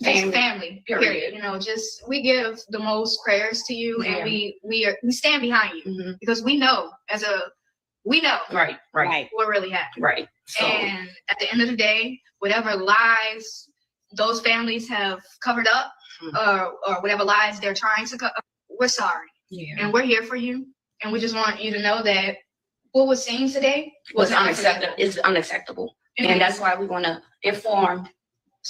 family, period. You know, just we give the most prayers to you, and we stand behind you because we know right what really happened. Right. So, and at the end of the day, whatever lies those families have covered up, or whatever lies they're trying to cover, we're sorry. Yeah. And we're here for you. And we just want you to know that what was seen today was unacceptable. It's unacceptable. And that's why we want to inform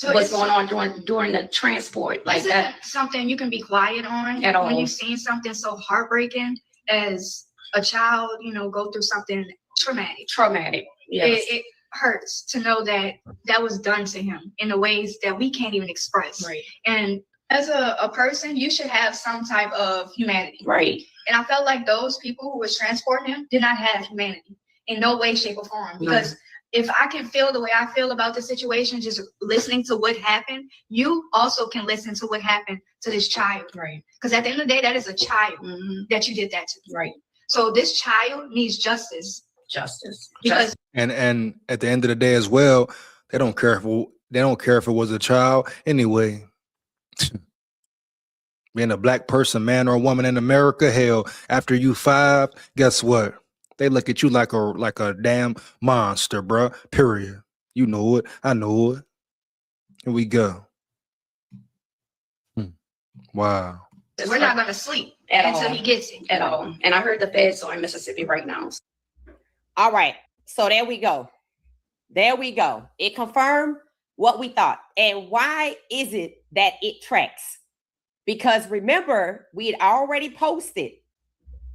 what's going on during the transport. Like that. Something you can be quiet on at all. When you've seen something so heartbreaking as a child, you know, go through something traumatic. Yes. It hurts to know that that was done to him in the ways that we can't even express. Right. And as a person, you should have some type of humanity. Right. And I felt like those people who was transporting him did not have humanity in no way, shape, or form. Because if I can feel the way I feel about the situation, just listening to what happened, you also can listen to what happened to this child. Right. Because at the end of the day, that is a child that you did that to. Right. So this child needs justice. Because and at the end of the day as well, they don't care if it was a child anyway. Being a black person, man or woman in America, hell, after you 5, guess what? They look at you like a damn monster, bruh. Period. You know it. I know it. Here we go. Wow. we're not gonna sleep until he gets it. At all. And I heard the feds are in Mississippi right now. All right. So there we go. It confirmed what we thought. And why is it that it tracks? Because remember, we had already posted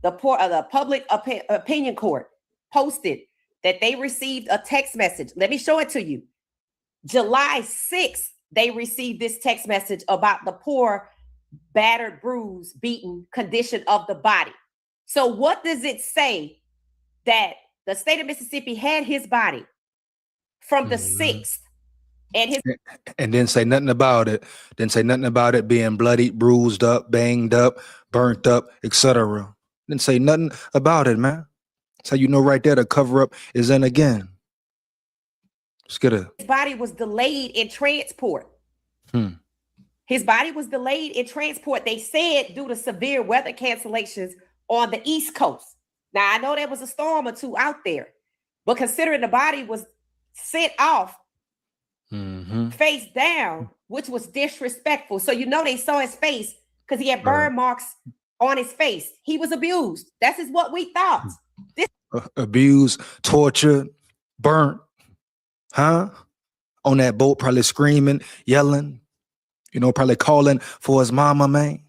the public opinion court posted that they received a text message. Let me show it to you. July 6th, they received this text message about the poor, battered, bruised, beaten condition of the body. So what does it say? That the state of Mississippi had his body from the 6th. And didn't say nothing about it. Didn't say nothing about it being bloody, bruised up, banged up, burnt up, etc. Didn't say nothing about it, man. That's how you know right there the cover up is in again. Let's get it. His body was delayed in transport. His body was delayed in transport. They said due to severe weather cancellations on the East Coast. Now, I know there was a storm or two out there, but considering the body was sent off face down, which was disrespectful. So, you know, they saw his face because he had burn marks on his face. He was abused. That's just what we thought. Abused, tortured, burnt, on that boat, probably screaming, yelling, you know, probably calling for his mama, man.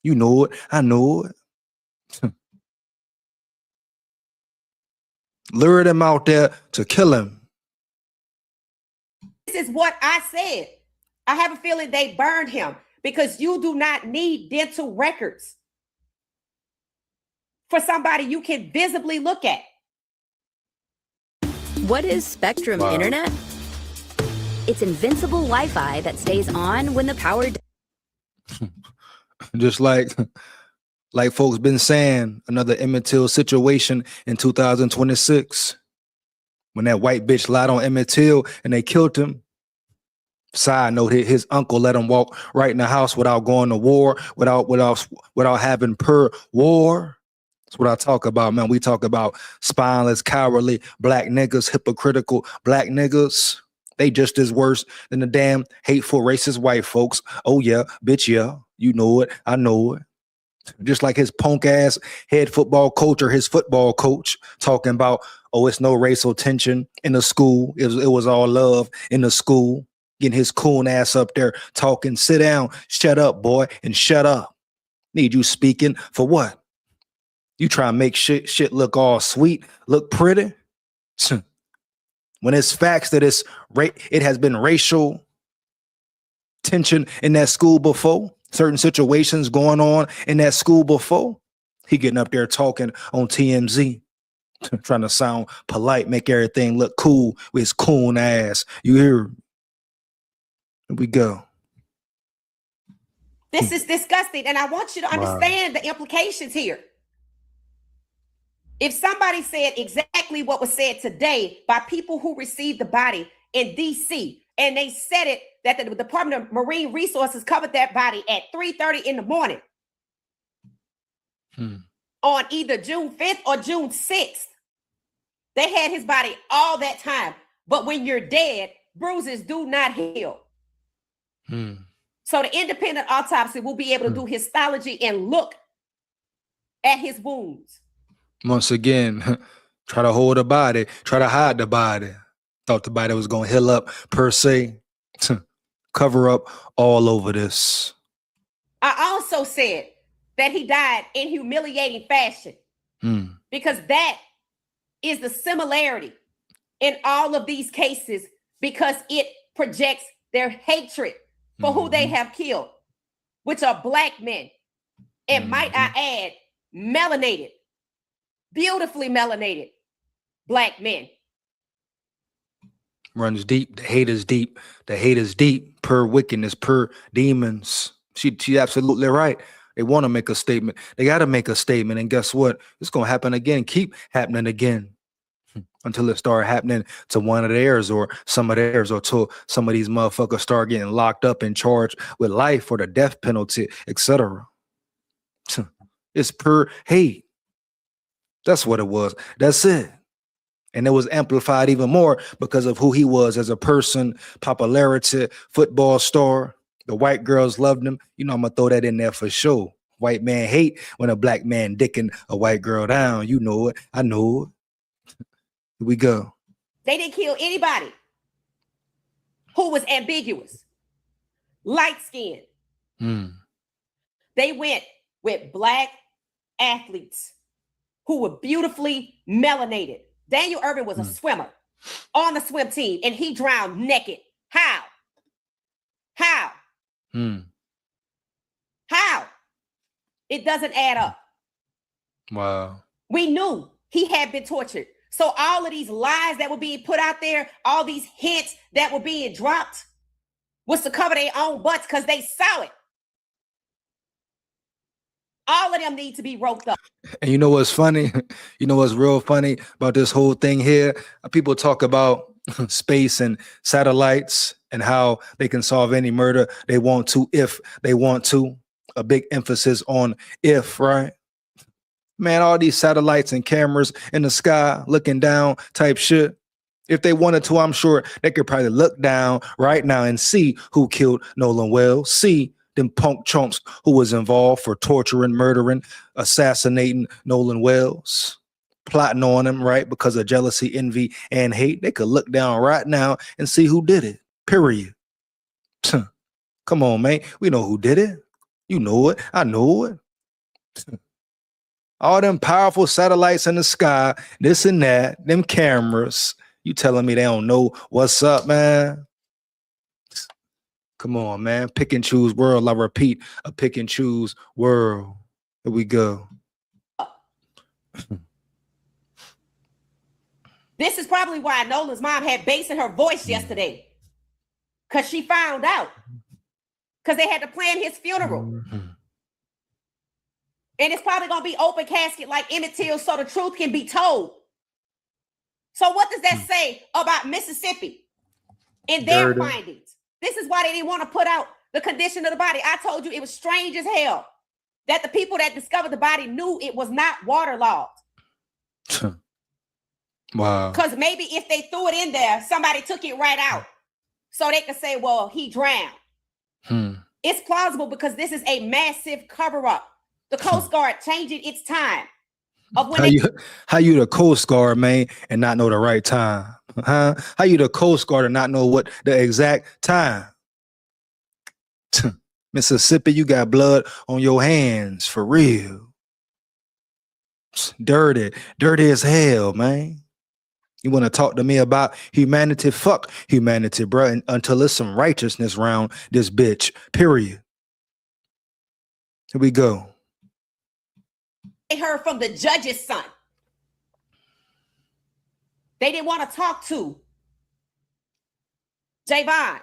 You know it. I know it. Lured him out there to kill him. This is what I said. I have a feeling they burned him because you do not need dental records for somebody you can visibly look at. What is Spectrum Internet? It's invincible Wi-Fi that stays on when the power. Just like folks been saying, another Emmett Till situation in 2026. When that white bitch lied on Emmett Till and they killed him. Side note, his uncle let him walk right in the house without going to war, without having per war. That's what I talk about, man. We talk about spineless, cowardly black niggas, hypocritical black niggas. They just as worse than the damn hateful, racist white folks. Oh yeah, bitch, yeah. You know it. I know it. Just like his punk ass head football coach or his football coach talking about, oh, it's no racial tension in the school. It was all love in the school. Getting his coon ass up there talking, sit down, shut up, boy, and shut up. Need you speaking for what? You try to make shit look all sweet, look pretty. When it's facts that it has been racial tension in that school before, certain situations going on in that school before, he getting up there talking on TMZ, trying to sound polite, make everything look cool with his coon ass. You hear? Here we go. This is disgusting, and I want you to understand the implications here. If somebody said exactly what was said today by people who received the body in DC, and they said it that the Department of Marine Resources covered that body at 3:30 in the morning on either June 5th or June 6th. They had his body all that time. But when you're dead, bruises do not heal. So the independent autopsy will be able to do histology and look at his wounds. Once again, try to hold the body, try to hide the body. Thought the body was going to heal up per se. Cover up all over this. I also said that he died in humiliating fashion because that is the similarity in all of these cases, because it projects their hatred for who they have killed, which are black men. And might I add, melanated, beautifully melanated black men. Runs deep. The hate is deep. The hate is deep. Per wickedness, per demons. She absolutely right. They want to make a statement. They got to make a statement. And guess what? It's going to happen again. Keep happening again until it start happening to one of theirs or some of theirs, or till some of these motherfuckers start getting locked up and charged with life or the death penalty, etc. It's per hate. That's what it was. That's it. And it was amplified even more because of who he was as a person, popularity, football star. The white girls loved him. You know, I'm going to throw that in there for sure. White man hate when a black man dicking a white girl down. You know it. I know it. Here we go. They didn't kill anybody who was ambiguous, light-skinned. They went with black athletes who were beautifully melanated. Daniel Irvin was a swimmer on the swim team, and he drowned naked. How? How? It doesn't add up. Wow. We knew he had been tortured. So all of these lies that were being put out there, all these hints that were being dropped, was to cover their own butts because they saw it. All of them need to be roped up. And you know what's funny? You know what's real funny about this whole thing here? People talk about space and satellites and how they can solve any murder they want to if they want to. A big emphasis on if, right? Man, all these satellites and cameras in the sky looking down type shit. If they wanted to, I'm sure they could probably look down right now and see who killed Nolan Wells, see them punk chumps who was involved for torturing, murdering, assassinating Nolan Wells, plotting on him, right? Because of jealousy, envy, and hate. They could look down right now and see who did it, period. Come on, man. We know who did it. You know it. I know it. All them powerful satellites in the sky, this and that, them cameras. You telling me they don't know what's up, man? Come on, man. Pick and choose world. I repeat, a pick and choose world. Here we go. This is probably why Nolan's mom had bass in her voice yesterday. Because she found out. Because they had to plan his funeral. And it's probably going to be open casket like Emmett Till so the truth can be told. So what does that say about Mississippi in their findings? This is why they didn't want to put out the condition of the body. I told you it was strange as hell that the people that discovered the body knew it was not waterlogged. Wow. Because maybe if they threw it in there, somebody took it right out. So they could say, well, he drowned. It's plausible because this is a massive cover-up. The Coast Guard changing its time. Of when How you the Coast Guard, man, and not know the right time? Huh? How you the Coast Guard and not know what the exact time? Mississippi, you got blood on your hands, for real. Dirty as hell, man. You want to talk to me about humanity? Fuck humanity, bro, until there's some righteousness around this bitch, period. Here we go. They heard from the judge's son. They didn't want to talk to Javon,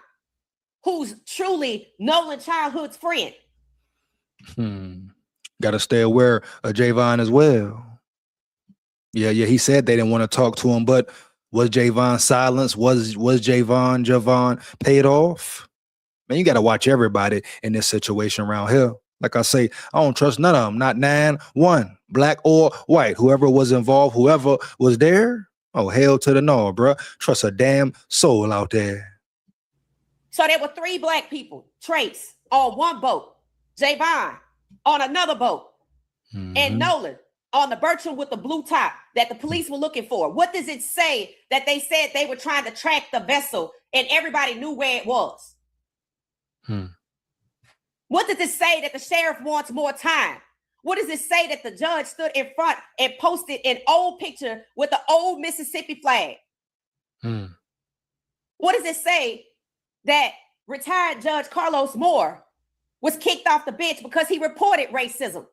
who's truly Nolan's childhood's friend. Got to stay aware of Javon as well. Yeah, he said they didn't want to talk to him, but was Javon silenced? Was Javon paid off? Man, you got to watch everybody in this situation around here. Like I say, I don't trust none of them. Not 9-1, black or white. Whoever was involved, whoever was there, oh, hell to the no, bro. Trust a damn soul out there. So there were 3 black people, Trace, on one boat, Javon on another boat, and Nolan on the Bertram with the blue top that the police were looking for. What does it say that they said they were trying to track the vessel and everybody knew where it was? What does it say that the sheriff wants more time? What does it say that the judge stood in front and posted an old picture with the old Mississippi flag? What does it say that retired Judge Carlos Moore was kicked off the bench because he reported racism?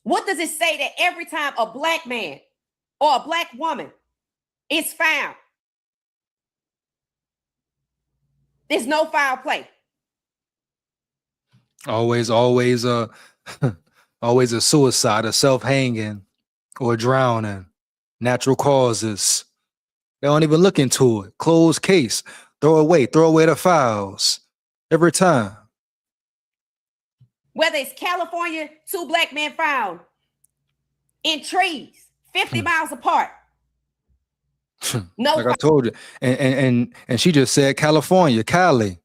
What does it say that every time a black man or a black woman is found, there's no foul play? Always a suicide, a self-hanging, or drowning. Natural causes. They don't even look into it. Closed case. Throw away the files. Every time. Whether it's California, 2 black men found in trees, 50 miles apart. No, like I told you. And she just said California, Cali.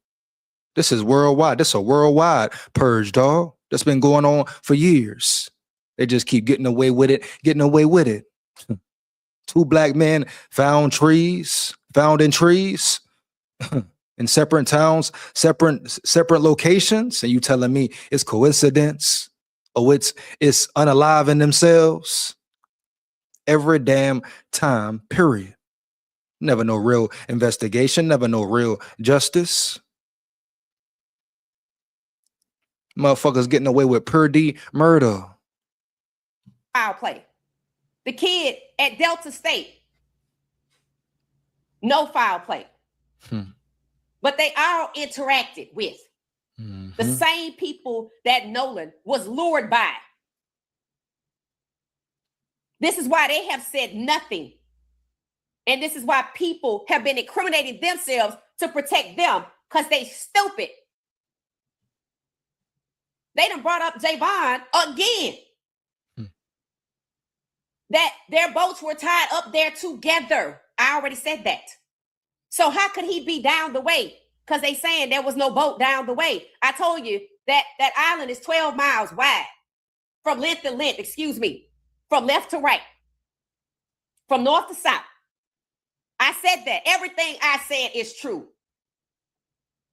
This is worldwide. This is a worldwide purge, dog. That's been going on for years. They just keep getting away with it. 2 black men found in trees. In separate towns, separate locations, and you telling me it's coincidence or it's unalive in themselves? Every damn time, period. Never no real investigation, never no real justice. Motherfuckers getting away with per D murder. Foul play. The kid at Delta State, no foul play. But they all interacted with the same people that Nolan was lured by. This is why they have said nothing. And this is why people have been incriminating themselves to protect them, because they stupid. They done brought up Javon again. That their boats were tied up there together. I already said that. So how could he be down the way? Because they saying there was no boat down the way. I told you that that island is 12 miles wide. From length to length, from left to right. From north to south. I said that. Everything I said is true.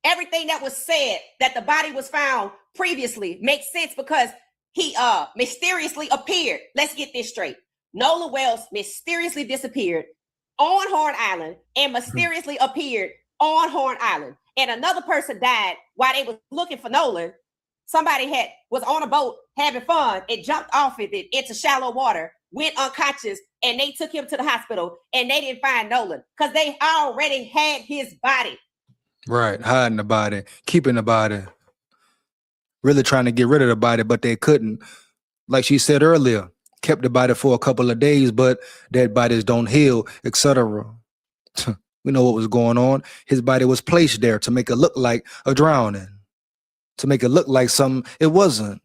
Everything that was said that the body was found previously makes sense because he mysteriously appeared. Let's get this straight. Nolan Wells mysteriously disappeared on Horn Island and mysteriously appeared on Horn Island. And another person died while they was looking for Nolan. somebody was on a boat having fun and jumped off of it into shallow water, went unconscious, and they took him to the hospital and they didn't find Nolan because they already had his body. Right, hiding the body, keeping the body, really trying to get rid of the body, but they couldn't. Like she said earlier, kept the body for a couple of days, but dead bodies don't heal, etc. We know what was going on. His body was placed there to make it look like a drowning, to make it look like something it wasn't.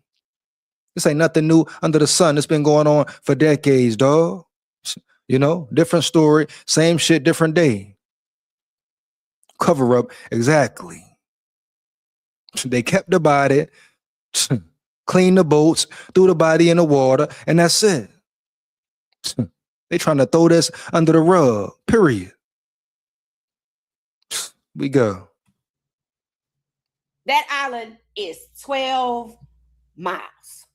This ain't nothing new under the sun. It's been going on for decades, dog. You know, different story, same shit, different day. Cover up, exactly. They kept the body, cleaned the boats, threw the body in the water, and that's it. They trying to throw this under the rug, period. We go. That island is 12 miles.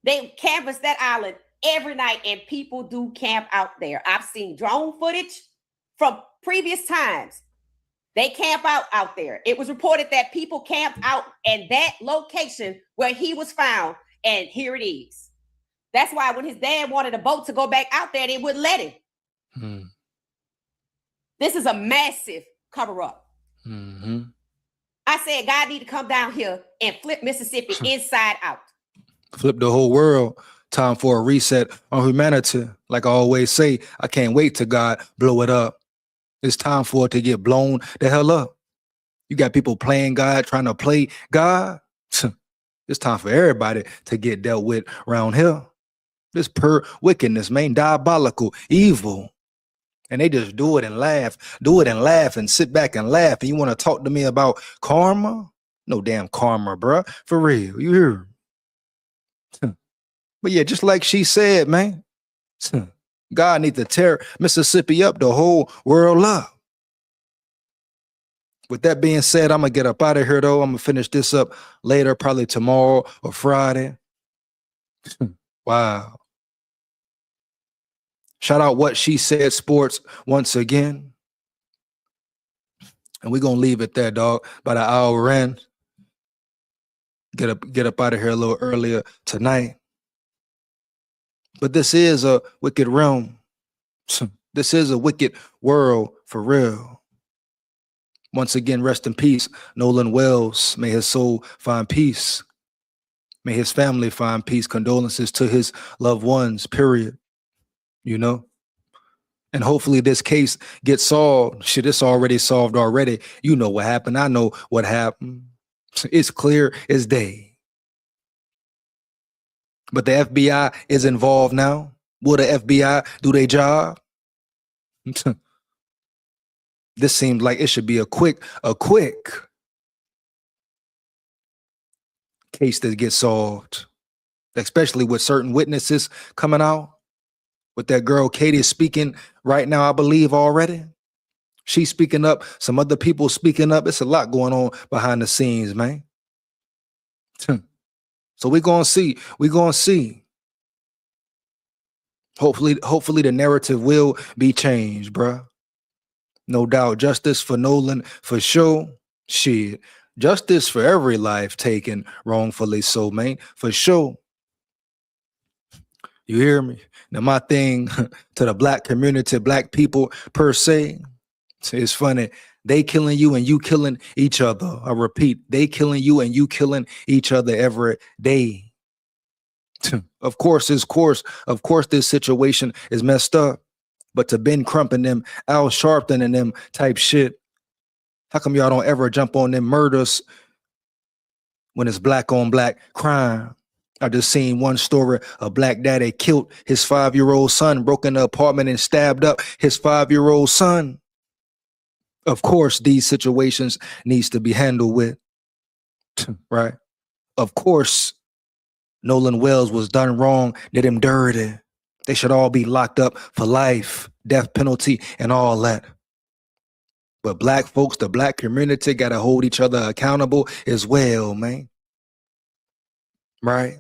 They canvass that island every night and people do camp out there. I've seen drone footage from previous times. They camp out there. It was reported that people camped out in that location where he was found, and here it is. That's why when his dad wanted a boat to go back out there, they wouldn't let him. This is a massive cover-up. I said God need to come down here and flip Mississippi inside out. Flip the whole world. Time for a reset on humanity. Like I always say, I can't wait till God blow it up. It's time for it to get blown the hell up. You got people playing God, trying to play God. It's time for everybody to get dealt with around here. This pure wickedness, man, diabolical, evil. And they just do it and laugh and sit back and laugh. And you want to talk to me about karma? No damn karma, bruh. For real, you hear? But yeah, just like she said, man, God needs to tear Mississippi up, the whole world up. With that being said, I'm going to get up out of here, though. I'm going to finish this up later, probably tomorrow or Friday. Wow. Shout out What She Said Sports once again. And we're going to leave it there, dog. By the hour in. Get up out of here a little earlier tonight. But this is a wicked realm. This is a wicked world for real. Once again, rest in peace, Nolan Wells. May his soul find peace. May his family find peace. Condolences to his loved ones, period. You know? And hopefully this case gets solved. Shit, it's already solved already. You know what happened. I know what happened. It's clear as day. But the FBI is involved now. Will the FBI do their job? This seems like it should be a quick case that gets solved, especially with certain witnesses coming out. With that girl Katie speaking right now, I believe already. She's speaking up. Some other people speaking up. It's a lot going on behind the scenes, man. So we're going to see. We're going to see. Hopefully the narrative will be changed, bruh. No doubt. Justice for Nolan, for sure. Shit. Justice for every life taken wrongfully so, man. For sure. You hear me? Now, my thing to the black community, black people per se, it's funny. They killing you and you killing each other. I repeat, they killing you and you killing each other every day. Of course, this situation is messed up. But to Ben Crump and them, Al Sharpton and them type shit, how come y'all don't ever jump on them murders when it's black on black crime? I just seen one story, a black daddy killed his 5-year-old son, broke in the apartment and stabbed up his 5-year-old son. Of course, these situations needs to be handled with, right? Of course, Nolan Wells was done wrong, did him dirty. They should all be locked up for life, death penalty, and all that. But black folks, the black community, got to hold each other accountable as well, man. Right?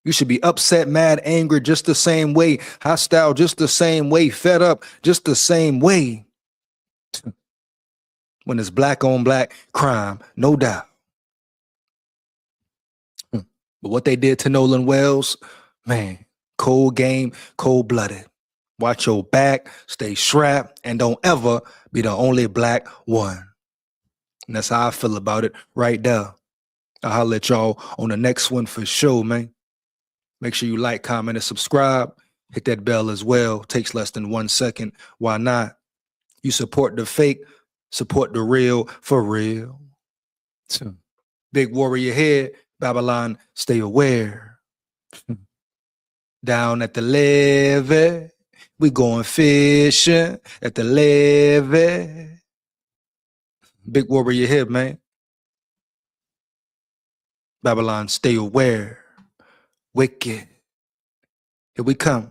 You should be upset, mad, angry, just the same way, hostile, just the same way, fed up, just the same way. when it's black on black crime, no doubt. But what they did to Nolan Wells, man, cold game, cold blooded. Watch your back, stay strapped, and don't ever be the only black one. And that's how I feel about it right there. I'll holler at y'all on the next one for sure, man. Make sure you like, comment, and subscribe. Hit that bell as well. Takes less than 1 second. Why not? You support the fake, support the real for real. Big warrior here, Babylon, stay aware. Down at the levee, we going fishing at the levee. Big warrior here, man. Babylon, stay aware. Wicked. Here we come.